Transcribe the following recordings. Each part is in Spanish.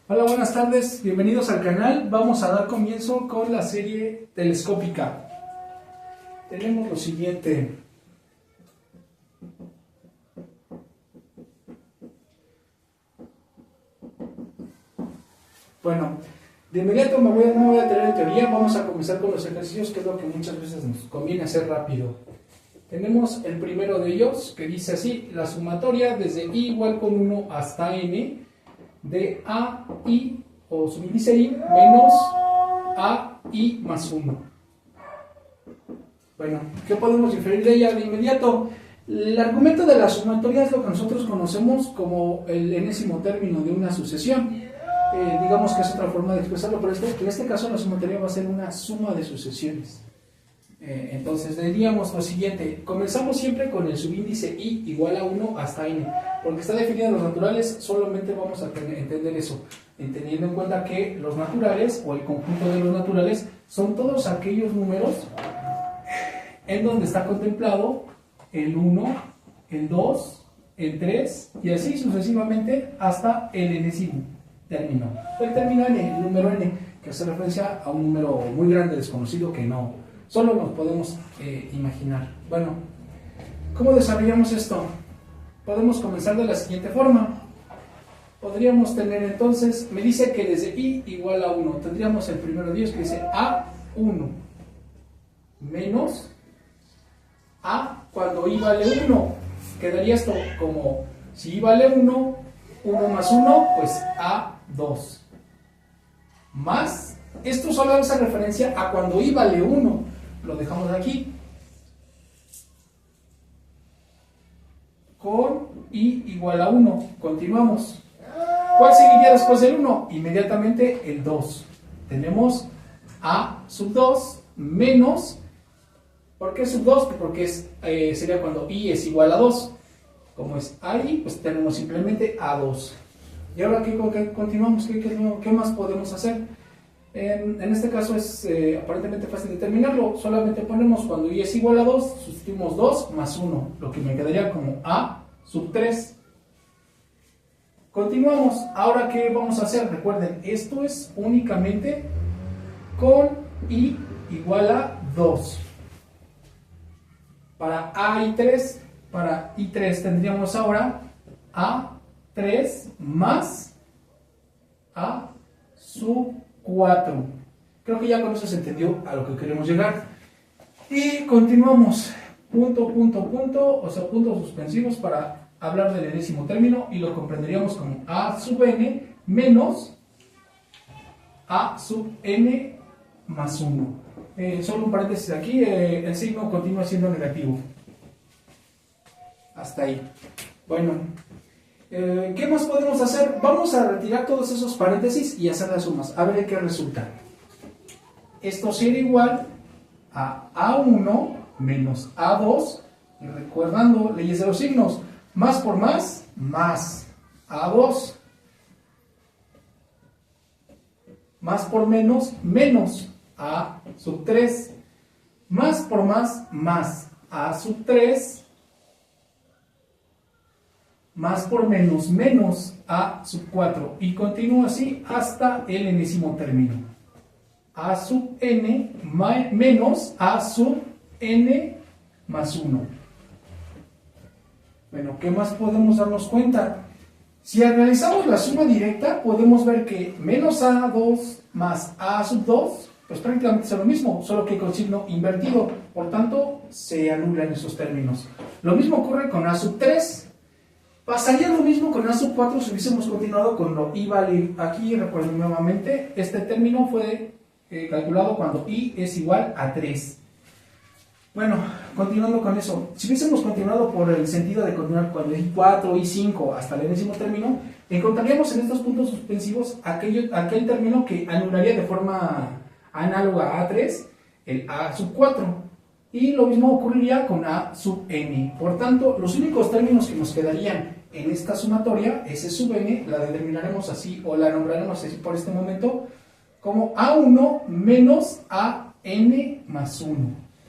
Hola, buenas tardes, bienvenidos al canal. Vamos a dar comienzo con la serie telescópica. Tenemos lo siguiente. Bueno, de inmediato no me voy a tener en teoría. Vamos a comenzar con los ejercicios, que es lo que muchas veces nos conviene hacer rápido. Tenemos el primero de ellos, que dice así: la sumatoria desde i igual con 1 hasta n de a i o subíndice i menos a i más 1. Bueno, ¿qué podemos inferir de ella de inmediato? El argumento de la sumatoria es lo que nosotros conocemos como el enésimo término de una sucesión. Digamos que es otra forma de expresarlo, pero en este caso la sumatoria va a ser una suma de sucesiones. Entonces diríamos lo siguiente: comenzamos siempre con el subíndice i igual a 1 hasta n, porque está definido en los naturales. Solamente vamos a entender eso, teniendo en cuenta que los naturales, o el conjunto de los naturales, son todos aquellos números en donde está contemplado el 1, el 2, el 3 y así sucesivamente hasta el enésimo término. El término n, el número n, que hace referencia a un número muy grande, desconocido, que no solo nos podemos imaginar. Bueno, ¿cómo desarrollamos esto? Podemos comenzar de la siguiente forma. Podríamos tener entonces, me dice que desde i igual a 1, tendríamos el primero de ellos que dice a1 menos a cuando i vale 1. Quedaría esto como, si i vale 1, 1 más 1, pues a2. Más, esto solo hace referencia a cuando i vale 1. Lo dejamos aquí. Con i igual a 1. Continuamos. ¿Cuál seguiría después del 1? Inmediatamente el 2. Tenemos a sub 2 menos. ¿Por qué sub 2? Porque sería cuando i es igual a 2. Como es i, pues tenemos simplemente a2. Y ahora ¿qué continuamos? ¿Qué más podemos hacer? En este caso es aparentemente fácil determinarlo. Solamente ponemos cuando i es igual a 2, sustituimos 2 más 1, lo que me quedaría como a sub 3. Continuamos. Ahora, ¿qué vamos a hacer? Recuerden, esto es únicamente con i igual a 2. Para para i3 tendríamos ahora a3 más a sub 4. Creo que ya con eso se entendió a lo que queremos llegar. Y continuamos. Punto, o sea, puntos suspensivos para hablar del enésimo término, y lo comprenderíamos como a sub n menos a sub n más 1. Solo un paréntesis aquí, el signo continúa siendo negativo. Hasta ahí. Bueno, ¿qué más podemos hacer? Vamos a retirar todos esos paréntesis y hacer las sumas. A ver qué resulta. Esto sería igual a A1 menos A2. Y recordando leyes de los signos. Más por más A2. Más por menos A sub 3. Más por más A sub 3. Más por menos a sub 4, y continúa así hasta el enésimo término. A sub n menos a sub n más 1. Bueno, ¿qué más podemos darnos cuenta? Si analizamos la suma directa, podemos ver que menos a2 más a sub 2, pues prácticamente es lo mismo, solo que con signo invertido. Por tanto, se anulan esos términos. Lo mismo ocurre con a sub 3. Pasaría lo mismo con a sub 4 si hubiésemos continuado con lo i vale. Aquí recuerden nuevamente, este término fue calculado cuando i es igual a 3. Bueno, continuando con eso, si hubiésemos continuado por el sentido de continuar con el i4, i5 hasta el enésimo término, encontraríamos en estos puntos suspensivos aquel término que anularía de forma análoga a A3, el a sub 4. Y lo mismo ocurriría con a sub n. Por tanto, los únicos términos que nos quedarían en esta sumatoria, S sub n, la determinaremos así, o la nombraremos así por este momento, como a1 menos a n más 1.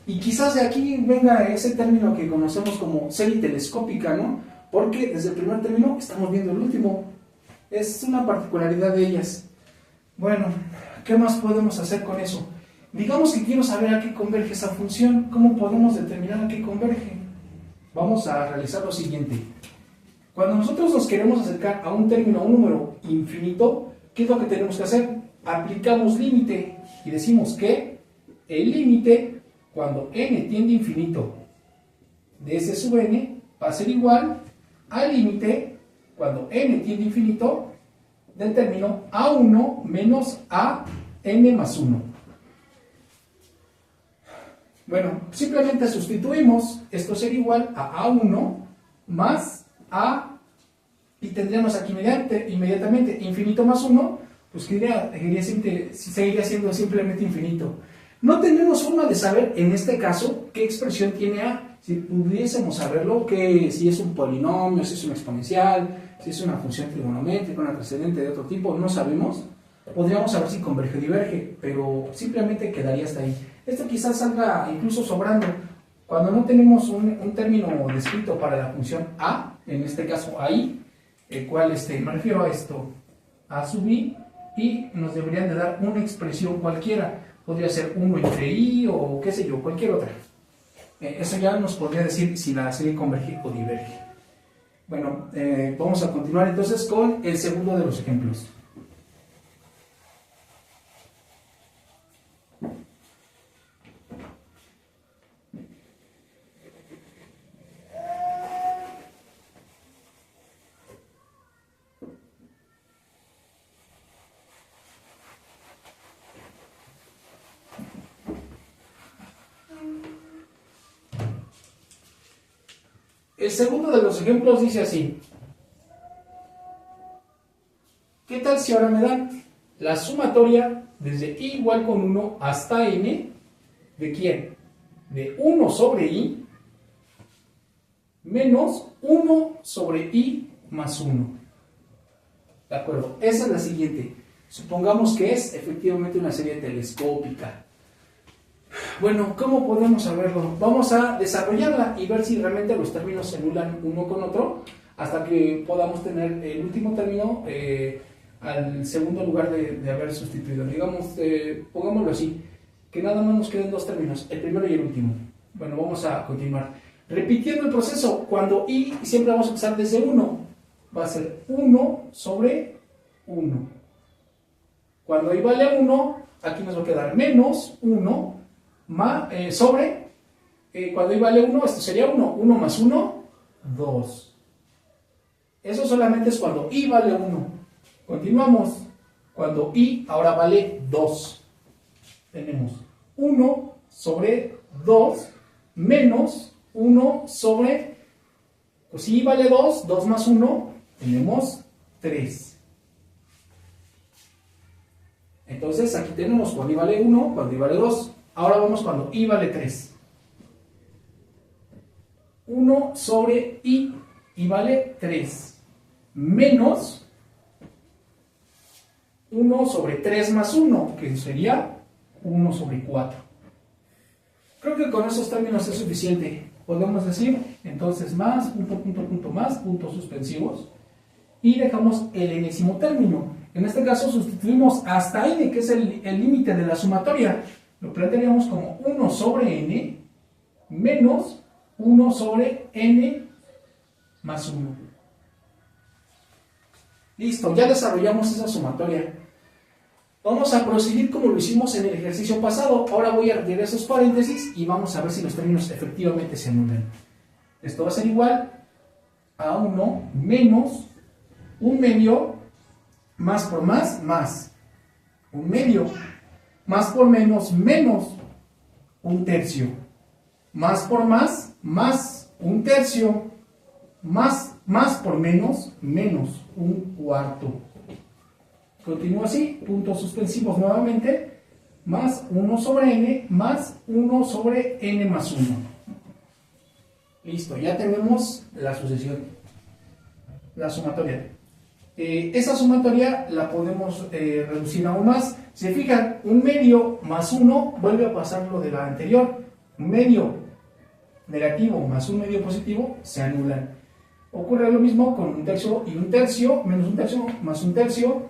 Y quizás de aquí venga ese término que conocemos como serie telescópica, ¿no? Porque desde el primer término estamos viendo el último. Es una particularidad de ellas. Bueno, ¿qué más podemos hacer con eso? Digamos que quiero saber a qué converge esa función. ¿Cómo podemos determinar a qué converge? Vamos a realizar lo siguiente. Cuando nosotros nos queremos acercar a un término, a un número infinito, ¿qué es lo que tenemos que hacer? Aplicamos límite y decimos que el límite, cuando n tiende a infinito de s sub n, va a ser igual al límite, cuando n tiende a infinito, del término a1 menos a n más 1. Bueno, simplemente sustituimos, esto sería igual a a1 más a, y tendríamos aquí inmediatamente infinito más 1, pues seguiría siendo simplemente infinito. No tenemos forma de saber en este caso qué expresión tiene a. Si pudiésemos saberlo, que si es un polinomio, si es un exponencial, si es una función trigonométrica, un antecedente de otro tipo, no sabemos. Podríamos saber si converge o diverge, pero simplemente quedaría hasta ahí. Esto quizás salga incluso sobrando. Cuando no tenemos un término descrito para la función a, en este caso ahí, el cual me refiero a esto, a sub i, y nos deberían de dar una expresión cualquiera. Podría ser 1 entre i o qué sé yo, cualquier otra. Eso ya nos podría decir si la serie converge o diverge. Bueno, vamos a continuar entonces con el segundo de los ejemplos. El segundo de los ejemplos dice así. ¿Qué tal si ahora me dan la sumatoria desde i igual con 1 hasta n? ¿De quién? De 1 sobre i menos 1 sobre i más 1. ¿De acuerdo? Esa es la siguiente. Supongamos que es efectivamente una serie telescópica. Bueno, ¿cómo podemos saberlo? Vamos a desarrollarla y ver si realmente los términos se anulan uno con otro hasta que podamos tener el último término al segundo lugar de haber sustituido. Digamos, pongámoslo así, que nada más nos queden dos términos, el primero y el último. Bueno, vamos a continuar. Repitiendo el proceso, cuando i siempre vamos a empezar desde 1, va a ser 1 sobre 1. Cuando i vale 1, aquí nos va a quedar menos 1 sobre, cuando i vale 1, esto sería 1, 1 más 1, 2. Eso solamente es cuando i vale 1. Continuamos. Cuando i ahora vale 2. Tenemos 1 sobre 2 menos 1 sobre, pues si i vale 2, 2 más 1, tenemos 3. Entonces aquí tenemos cuando i vale 1, cuando i vale 2. Ahora vamos cuando i vale 3. 1 sobre i vale 3. Menos 1 sobre 3 más 1, que sería 1 sobre 4. Creo que con esos términos es suficiente. Podemos decir, entonces, más, punto, más, puntos suspensivos. Y dejamos el enésimo término. En este caso sustituimos hasta n, que es el límite de la sumatoria. Lo plantearíamos como 1 sobre n menos 1 sobre n más 1. Listo, ya desarrollamos esa sumatoria. Vamos a proseguir como lo hicimos en el ejercicio pasado. Ahora voy a retirar esos paréntesis y vamos a ver si los términos efectivamente se anulan. Esto va a ser igual a 1 menos 1 medio más por más, 1 medio. Más por menos, menos 1 tercio. Más por más 1 tercio. Más por menos, menos 1 cuarto. Continúa así, puntos suspensivos nuevamente, más 1 sobre n, más 1 sobre n más 1. Listo, ya tenemos la sucesión, la sumatoria. Esa sumatoria la podemos reducir aún más. Si se fijan, 1 medio más 1 vuelve a pasar lo de la anterior. 1 medio negativo más 1 medio positivo se anulan. Ocurre lo mismo con 1/3 y 1/3, menos 1/3 más 1/3.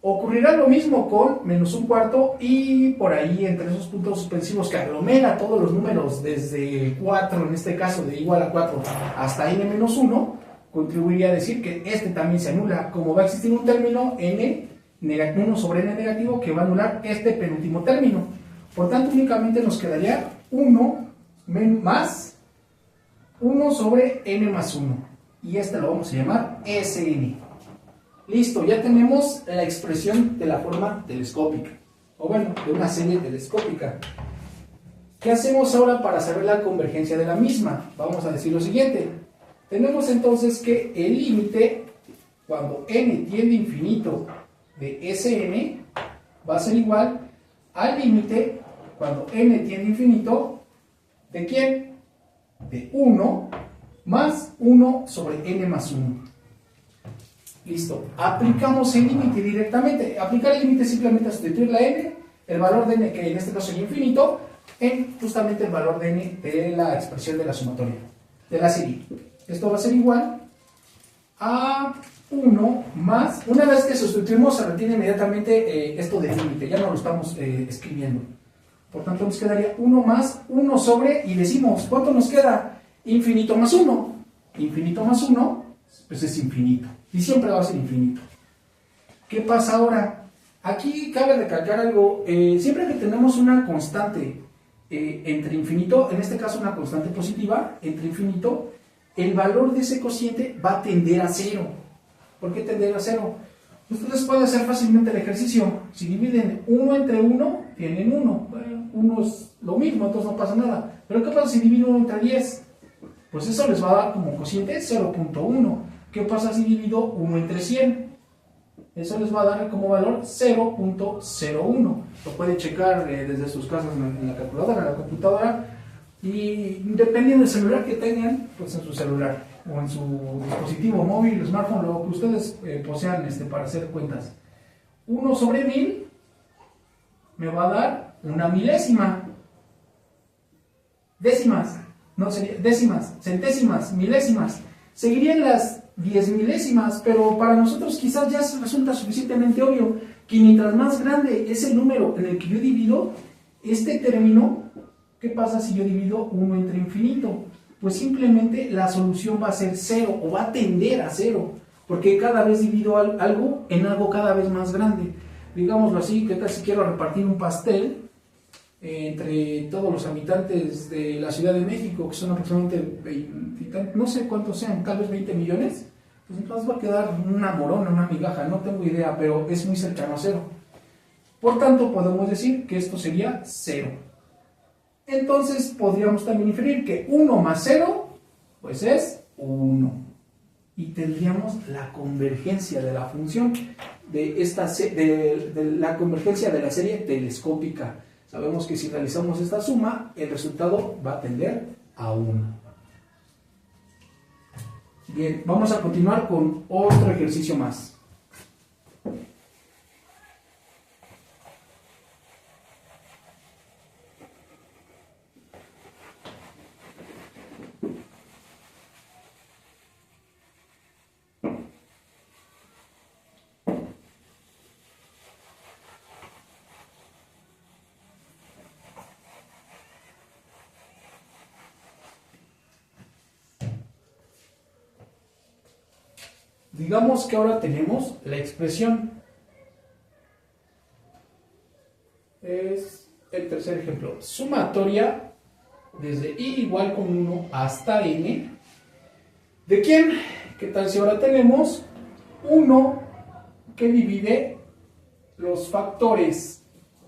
Ocurrirá lo mismo con menos 1/4 y por ahí entre esos puntos suspensivos que aglomera todos los números desde 4, en este caso de igual a 4 hasta n-1, contribuiría a decir que este también se anula, como va a existir un término n-1 sobre n negativo que va a anular este penúltimo término. Por tanto, únicamente nos quedaría 1 más 1 sobre n más 1. Y este lo vamos a llamar Sn. Listo, ya tenemos la expresión de la forma telescópica, o bueno, de una serie telescópica. ¿Qué hacemos ahora para saber la convergencia de la misma? Vamos a decir lo siguiente. Tenemos entonces que el límite, cuando n tiende a infinito de Sn, va a ser igual al límite, cuando n tiende a infinito, ¿de quién? De 1 más 1 sobre n más 1. Listo. Aplicamos el límite directamente. Aplicar el límite simplemente a sustituir la n, el valor de n, que en este caso es infinito, en justamente el valor de n de la expresión de la sumatoria, de la serie. Esto va a ser igual a 1 más, una vez que sustituimos se retiene inmediatamente esto del límite, ya no lo estamos escribiendo. Por tanto nos quedaría 1 más 1 sobre, y decimos, ¿cuánto nos queda? Infinito más 1. Infinito más 1, pues es infinito. Y siempre va a ser infinito. ¿Qué pasa ahora? Aquí cabe recalcar algo. Siempre que tenemos una constante entre infinito, en este caso una constante positiva, entre infinito, el valor de ese cociente va a tender a 0. ¿Por qué tender a 0? Ustedes pueden hacer fácilmente el ejercicio. Si dividen 1 entre 1, tienen 1. Bueno, 1 es lo mismo, entonces no pasa nada. Pero ¿qué pasa si dividen 1 entre 10? Pues eso les va a dar como cociente 0.1. ¿Qué pasa si divido 1 entre 100? Eso les va a dar como valor 0.01. Lo pueden checar desde sus casas en la calculadora, en la computadora, y dependiendo del celular que tengan, pues en su celular o en su dispositivo móvil, smartphone, lo que ustedes posean para hacer cuentas. 1 sobre 1000 me va a dar una milésima. Décimas, no sería décimas, centésimas, milésimas. Seguirían las 10 milésimas, pero para nosotros quizás ya resulta suficientemente obvio que mientras más grande es el número en el que yo divido este término, ¿qué pasa si yo divido 1 entre infinito? Pues simplemente la solución va a ser 0 o va a tender a 0, porque cada vez divido algo en algo cada vez más grande. Digámoslo así, que casi quiero repartir un pastel entre todos los habitantes de la Ciudad de México, que son aproximadamente 20, no sé cuántos sean, tal vez 20 millones, pues entonces va a quedar una morona, una migaja, no tengo idea, pero es muy cercano a 0. Por tanto, podemos decir que esto sería 0. Entonces, podríamos también inferir que 1 más 0, pues es 1. Y tendríamos la convergencia de la función de la convergencia de la serie telescópica. Sabemos que si realizamos esta suma, el resultado va a tender a 1. Bien, vamos a continuar con otro ejercicio más. Digamos que ahora tenemos la expresión. Es el tercer ejemplo. Sumatoria desde i igual con 1 hasta n. ¿De quién? ¿Qué tal si ahora tenemos 1 que divide los factores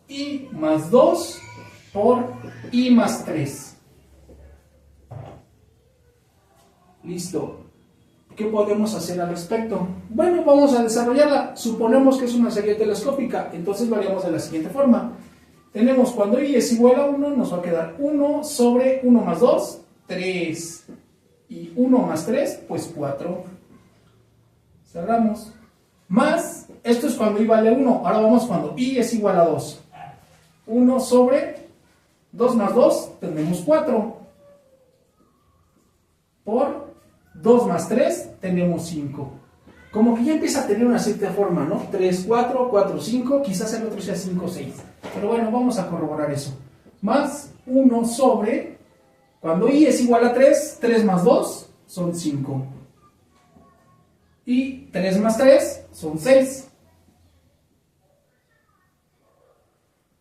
i más 2 por i más 3? Listo. ¿Qué podemos hacer al respecto? Bueno, vamos a desarrollarla. Suponemos que es una serie telescópica, entonces lo haríamos de la siguiente forma. Tenemos cuando i es igual a 1, nos va a quedar 1 sobre 1 más 2, 3. Y 1 más 3, pues 4. Cerramos. Más, esto es cuando i vale 1. Ahora vamos cuando i es igual a 2. 1 sobre 2 más 2, tenemos 4. Por 2 más 3, tenemos 5. Como que ya empieza a tener una cierta forma, ¿no? 3, 4, 4, 5, quizás el otro sea 5, 6. Pero bueno, vamos a corroborar eso. Más 1 sobre, cuando i es igual a 3, 3 más 2 son 5. Y 3 más 3 son 6.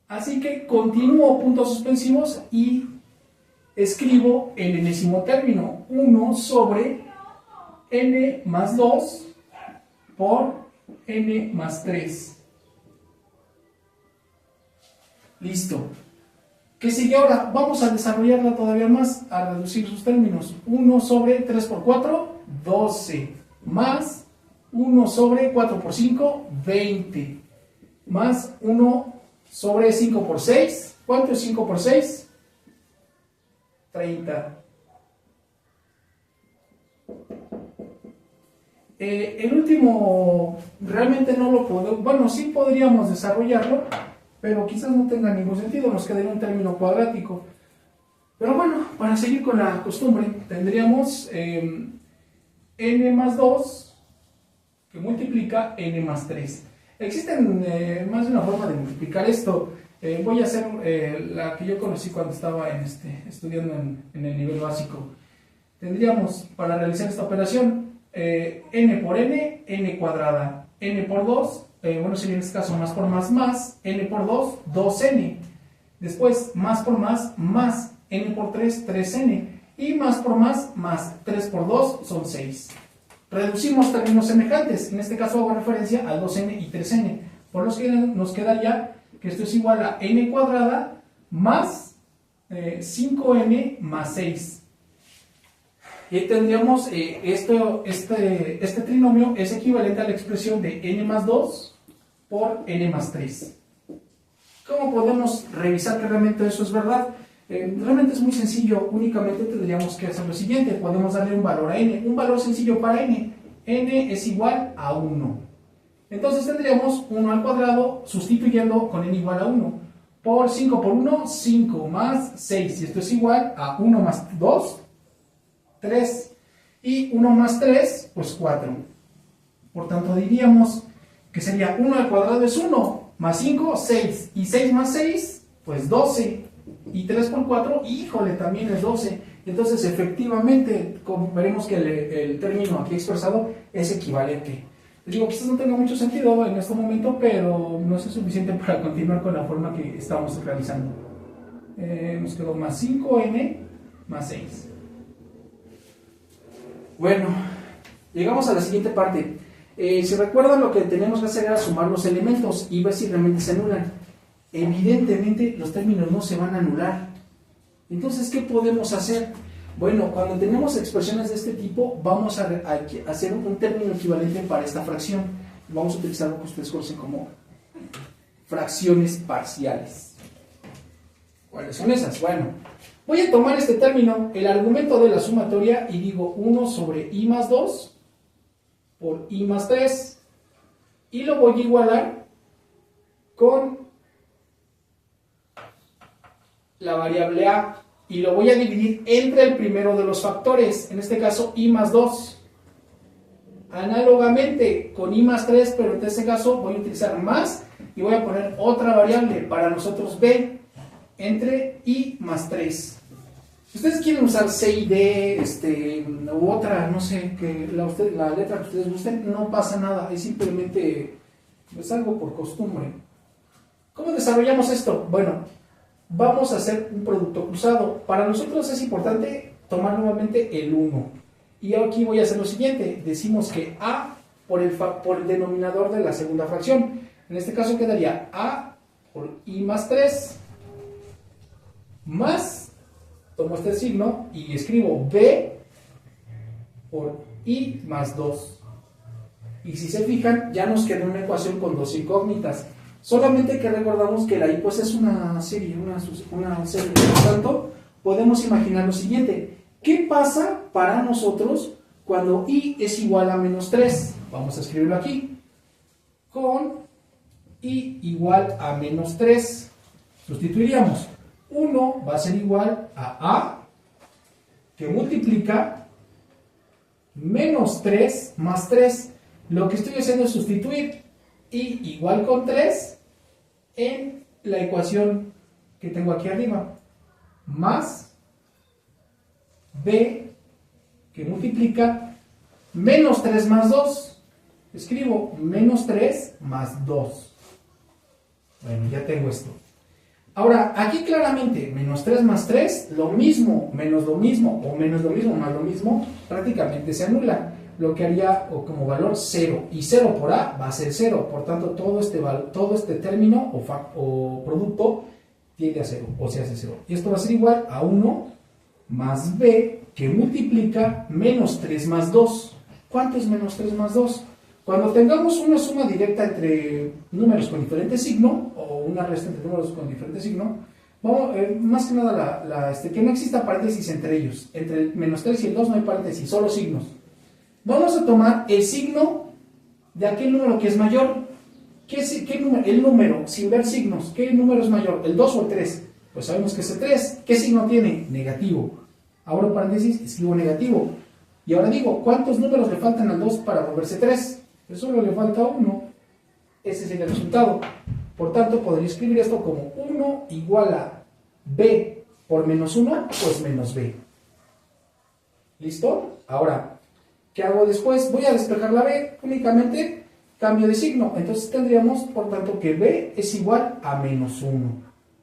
Así que continúo puntos suspensivos y escribo el enésimo término. 1 sobre n más 2 por n más 3. Listo. ¿Qué sigue ahora? Vamos a desarrollarla todavía más, a reducir sus términos. 1 sobre 3 por 4, 12. Más 1 sobre 4 por 5, 20. Más 1 sobre 5 por 6. ¿Cuánto es 5 por 6? 30. El último realmente no lo podemos, bueno, sí podríamos desarrollarlo, pero quizás no tenga ningún sentido, nos quedaría un término cuadrático. Pero bueno, para seguir con la costumbre, tendríamos n más 2 que multiplica n más 3. Existen más de una forma de multiplicar esto. Voy a hacer la que yo conocí cuando estaba estudiando en el nivel básico. Tendríamos, para realizar esta operación, n por n, n cuadrada, n por 2, bueno, sería en este caso más por más, n por 2, 2n. Después, más por más, n por 3, 3n. Y más por más, 3 por 2 son 6. Reducimos términos semejantes, en este caso hago referencia al 2n y 3n, por lo que nos quedaría que esto es igual a n cuadrada más 5n más 6. Y ahí tendríamos este trinomio es equivalente a la expresión de n más 2 por n más 3. ¿Cómo podemos revisar que realmente eso es verdad? Realmente es muy sencillo, únicamente tendríamos que hacer lo siguiente, podemos darle un valor a n, un valor sencillo para n es igual a 1. Entonces tendríamos 1 al cuadrado sustituyendo con n igual a 1. Por 5 por 1, 5 más 6, y esto es igual a 1 más 2, 3, y 1 más 3, pues 4. Por tanto diríamos que sería 1 al cuadrado es 1, más 5, 6, y 6 más 6, pues 12, y 3 por 4, híjole, también es 12. Entonces efectivamente, como veremos que el término aquí expresado es equivalente. Les digo, quizás no tenga mucho sentido en este momento, pero no es suficiente para continuar con la forma que estamos realizando. Nos quedó más 5n más 6. Bueno, llegamos a la siguiente parte. Si recuerdan, lo que tenemos que hacer era sumar los elementos y ver si realmente se anulan. Evidentemente los términos no se van a anular. Entonces, ¿qué podemos hacer? Bueno, cuando tenemos expresiones de este tipo, vamos a hacer un término equivalente para esta fracción. Vamos a utilizar lo que ustedes conocen como fracciones parciales. ¿Cuáles son esas? Bueno, voy a tomar este término, el argumento de la sumatoria, y digo 1 sobre i más 2 por i más 3, y lo voy a igualar con la variable a, y lo voy a dividir entre el primero de los factores, en este caso i más 2. Análogamente con i más 3, pero en este caso voy a utilizar más y voy a poner otra variable para nosotros b entre i más 3. Si ustedes quieren usar c y d u otra, no sé, que la letra que ustedes gusten, no pasa nada, es simplemente pues algo por costumbre. ¿Cómo desarrollamos esto? Bueno, vamos a hacer un producto cruzado. Para nosotros es importante tomar nuevamente el 1. Y aquí voy a hacer lo siguiente. Decimos que a por el denominador de la segunda fracción. En este caso quedaría a por i más 3 más, tomo este signo y escribo b por i más 2. Y si se fijan, ya nos queda una ecuación con dos incógnitas. Solamente que recordamos que la i pues es una serie, por lo tanto, podemos imaginar lo siguiente. ¿Qué pasa para nosotros cuando i es igual a menos 3? Vamos a escribirlo aquí. Con i igual a menos 3, sustituiríamos. 1 va a ser igual a que multiplica menos 3 más 3. Lo que estoy haciendo es sustituir y igual con 3 en la ecuación que tengo aquí arriba, más b que multiplica menos 3 más 2. Escribo menos 3 más 2. Bueno, ya tengo esto. Ahora, aquí claramente, menos 3 más 3, lo mismo, menos lo mismo, o menos lo mismo más lo mismo, prácticamente se anula. Lo que haría como valor 0, y 0 por A va a ser 0, por tanto todo este término o producto tiende a 0, o se hace 0. Y esto va a ser igual a 1 más B que multiplica menos 3 más 2. ¿Cuánto es menos 3 más 2? Cuando tengamos una suma directa entre números con diferente signo, o una resta entre números con diferente signo, vamos, más que nada que no exista paréntesis entre ellos. Entre el menos 3 y el 2 no hay paréntesis, solo signos. Vamos a tomar el signo de aquel número que es mayor. ¿Qué número? El número, sin ver signos. ¿Qué número es mayor? ¿El 2 o el 3? Pues sabemos que es el 3. ¿Qué signo tiene? Negativo. Abro paréntesis, escribo negativo. Y ahora digo, ¿cuántos números le faltan al 2 para volverse 3? Pues solo le falta 1. Ese sería el resultado. Por tanto, podría escribir esto como 1 igual a b por menos 1, pues menos b. ¿Listo? Ahora, ¿qué hago después? Voy a despejar la b, únicamente cambio de signo. Entonces tendríamos, por tanto, que b es igual a menos 1.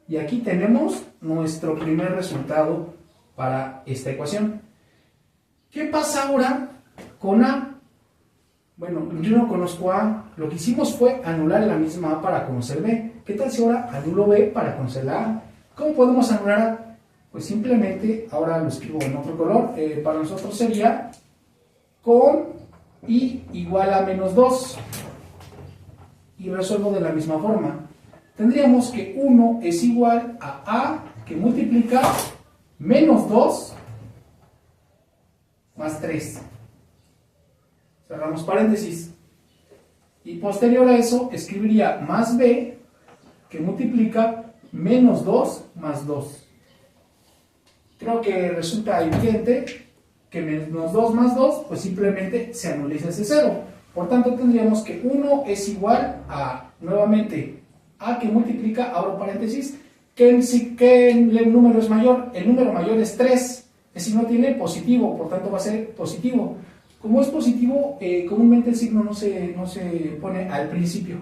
Y aquí tenemos nuestro primer resultado para esta ecuación. ¿Qué pasa ahora con a? Bueno, yo no conozco a. Lo que hicimos fue anular la misma a para conocer b. ¿Qué tal si ahora anulo b para conocer la a? ¿Cómo podemos anular a? Pues simplemente, ahora lo escribo en otro color, para nosotros sería con i igual a menos 2 y resuelvo de la misma forma. Tendríamos que 1 es igual a que multiplica menos 2 más 3. Cerramos paréntesis. Y posterior a eso escribiría más b que multiplica menos 2 más 2. Creo que resulta evidente que menos 2 más 2, pues simplemente se anuliza ese 0. Por tanto, tendríamos que 1 es igual a, nuevamente, a que multiplica, abro paréntesis, ¿qué número es mayor? El número mayor es 3. El signo tiene positivo, por tanto va a ser positivo. Como es positivo, comúnmente el signo no se pone al principio.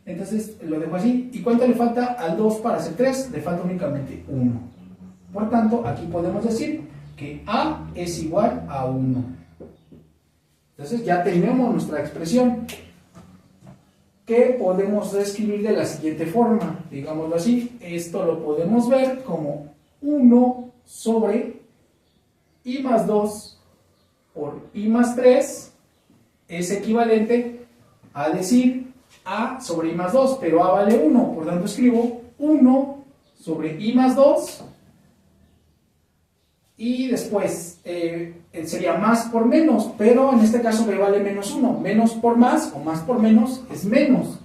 Entonces lo dejo así. ¿Y cuánto le falta al 2 para hacer 3? Le falta únicamente 1. Por tanto, aquí podemos decir que a es igual a 1. Entonces ya tenemos nuestra expresión, que podemos reescribir de la siguiente forma. Digámoslo así, esto lo podemos ver como 1 sobre i más 2 por i más 3 es equivalente a decir a sobre i más 2, pero a vale 1, por tanto escribo 1 sobre i más 2 y después sería más por menos, pero en este caso b vale menos 1, menos por más o más por menos es menos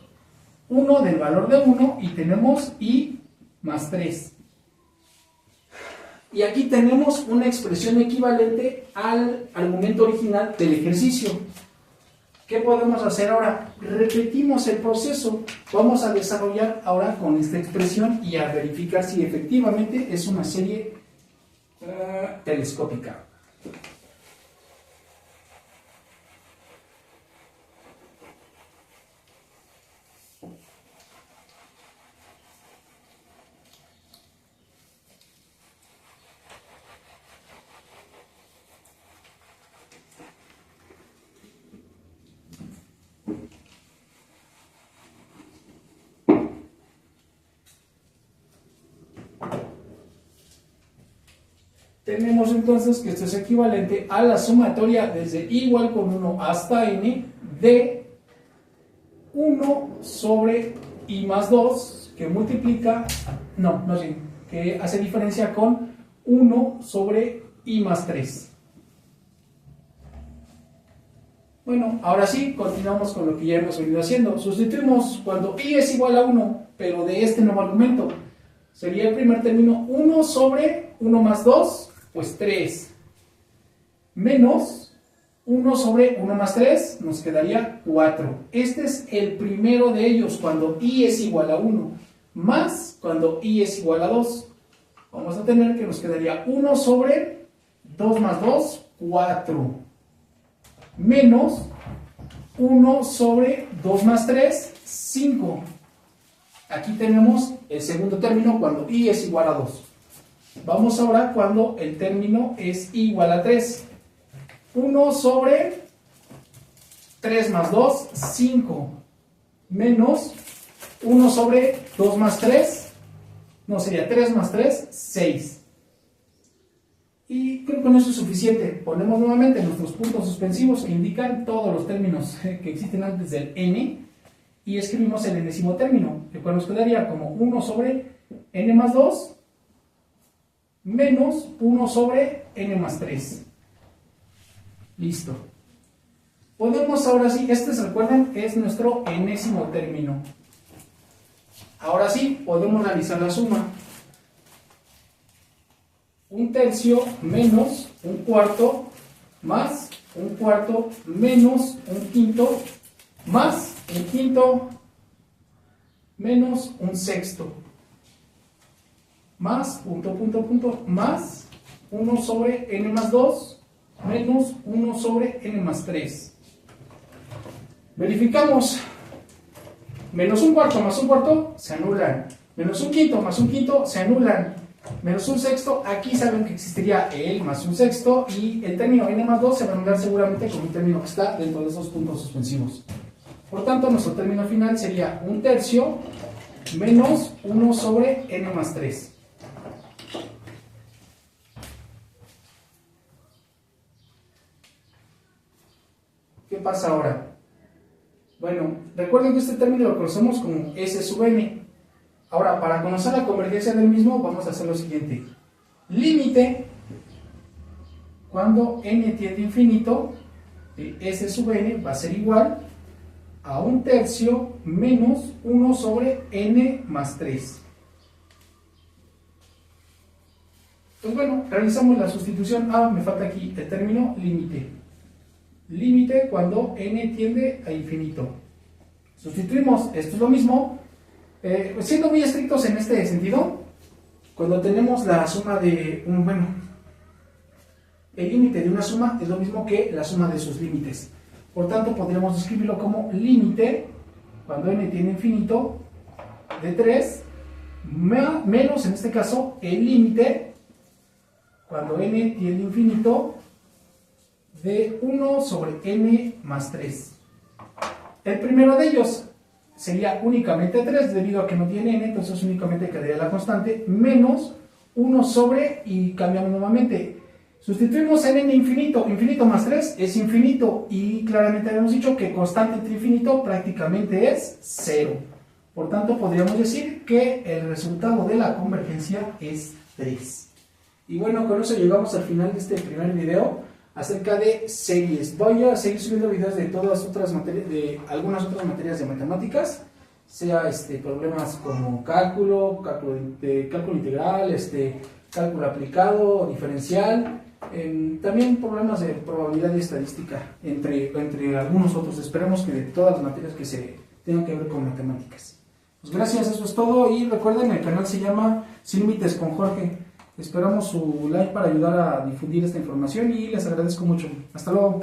1 del valor de 1 y tenemos i más 3. Y aquí tenemos una expresión equivalente al argumento original del ejercicio. ¿Qué podemos hacer ahora? Repetimos el proceso. Vamos a desarrollar ahora con esta expresión y a verificar si efectivamente es una serie telescópica. Tenemos entonces que esto es equivalente a la sumatoria desde i igual con 1 hasta n de 1 sobre i más 2 que multiplica, que hace diferencia con 1 sobre i más 3. Bueno, ahora sí, continuamos con lo que ya hemos venido haciendo. Sustituimos cuando i es igual a 1, pero de este nuevo argumento. Sería el primer término 1 sobre 1 más 2, pues 3, menos 1 sobre 1 más 3 nos quedaría 4. Este es el primero de ellos cuando i es igual a 1, más cuando i es igual a 2. Vamos a tener que nos quedaría 1 sobre 2 más 2, 4, menos 1 sobre 2 más 3, 5. Aquí tenemos el segundo término cuando i es igual a 2. Vamos ahora cuando el término es igual a 3. 1 sobre 3 más 2, 5, menos 1 sobre 2 más 3, no, sería 3 más 3, 6. Y creo que con eso es suficiente. Ponemos nuevamente nuestros puntos suspensivos que indican todos los términos que existen antes del n y escribimos el enésimo término, el cual nos quedaría como 1 sobre n más 2 menos 1 sobre n más 3. Listo. Podemos ahora sí, este se recuerdan es nuestro enésimo término. Ahora sí, podemos realizar la suma. 1/3 menos 1/4 más 1/4 menos 1/5 más 1/5 menos 1/6 más punto punto punto más 1 sobre n más 2 menos 1 sobre n más 3. Verificamos. Menos 1/4 más 1/4 se anulan. Menos 1/5 más 1/5 se anulan. Menos 1/6, aquí saben que existiría el más 1/6 y el término n más 2 se va a anular seguramente con un término que está dentro de esos puntos suspensivos. Por tanto, nuestro término final sería 1/3 menos 1 sobre n más 3. ¿Qué pasa ahora? Bueno, recuerden que este término lo conocemos como S sub n. Ahora, para conocer la convergencia del mismo, vamos a hacer lo siguiente. Límite, cuando n tiende a infinito, S sub n va a ser igual a 1/3 menos 1 sobre n más 3. Pues bueno, realizamos la sustitución. Me falta aquí el término límite. Límite cuando n tiende a infinito. Sustituimos, esto es lo mismo, siendo muy estrictos en este sentido, cuando tenemos la suma de el límite de una suma es lo mismo que la suma de sus límites. Por tanto, podríamos escribirlo como límite, cuando n tiende a infinito, de 3, menos, en este caso, el límite, cuando n tiende a infinito, de 1 sobre n más 3. El primero de ellos sería únicamente 3, debido a que no tiene n, entonces únicamente quedaría la constante, menos 1 sobre, y cambiamos nuevamente. Sustituimos en n infinito, infinito más 3 es infinito, y claramente habíamos dicho que constante entre infinito prácticamente es 0. Por tanto, podríamos decir que el resultado de la convergencia es 3. Y bueno, con eso llegamos al final de este primer video acerca de series. Voy a seguir subiendo videos de todas otras materias, de algunas otras materias de matemáticas, sea problemas como cálculo integral, cálculo aplicado, diferencial, también problemas de probabilidad y estadística, entre algunos otros. Esperemos que de todas las materias que se tengan que ver con matemáticas. Pues gracias, eso es todo, y recuerden, el canal se llama Sin Límites con Jorge. Esperamos su like para ayudar a difundir esta información y les agradezco mucho. Hasta luego.